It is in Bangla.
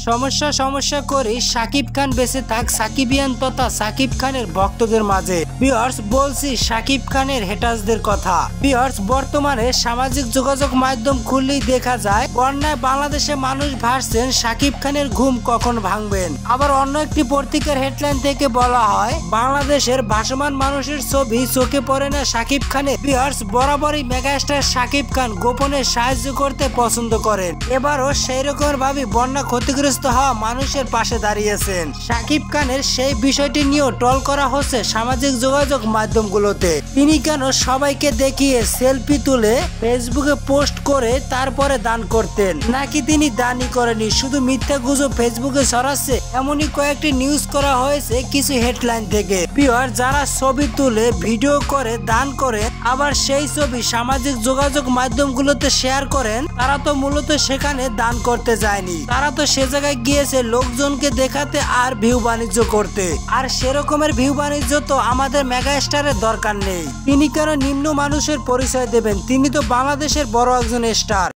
সমস্যা সমস্যা করে শাকিব খান বেঁচে থাক সাকিবিয়ান তথা সাকিব খানের ভক্তদের মাঝে। ভিউয়ার্স, বলছি শাকিব খানের হেটার্সদের কথা। ভিউয়ার্স, বর্তমানে সামাজিক যোগাযোগ মাধ্যম খুললেই দেখা যায় বন্যায় বাংলাদেশে মানুষ ভাসছেন, শাকিব খানের ঘুম কখন ভাঙবেন। আবার অন্য একটি পত্রিকার হেডলাইন থেকে বলা হয় বাংলাদেশের ভাসমান মানুষের ছবি চোখে পড়ে না শাকিব খানের। ভিউয়ার্স, বরাবরই মেগাস্টার শাকিব খান গোপনে সাহায্য করতে পছন্দ করেন। এবারও সেই রকম ভাবে বন্যা ক্ষতিগ্রস্ত হওয়া মানুষের পাশে দাঁড়িয়েছেন। শাকিব খানের সেই বিষয়টি নিয়েও ট্রল করা হচ্ছে সামাজিক যোগাযোগ মাধ্যমগুলোতে। তিনি কেন সবাইকে দেখিয়ে সেলফি তুলে ফেসবুকে পোস্ট করে তারপরে দান করতেন, নাকি তিনি দানই করেনি, শুধু মিথ্যা গুজব ফেসবুকে ছড়াচ্ছে, এমনই কয়েকটি নিউজ করা হয়েছে কিছু হেডলাইন থেকে। ভিউয়ার, যারা ছবি তুলে ভিডিও করে দান করে আবার সেই ছবি সামাজিক যোগাযোগ মাধ্যমগুলোতে শেয়ার করেন, তারা তো মূলত সেখানে দান করতে যায়নি, তারা তো সে জায়গায় গিয়েছে লোকজনকে দেখাতে আর ভিউ বাণিজ্য করতে। আর সেরকমের ভিউ বাণিজ্য তো আমাদের মেগাস্টারের দরকার নেই। তিনি কেন নিম্ন মানুষের পরিচয় দেবেন? তিনি তো বাংলাদেশের বড় একজন স্টার।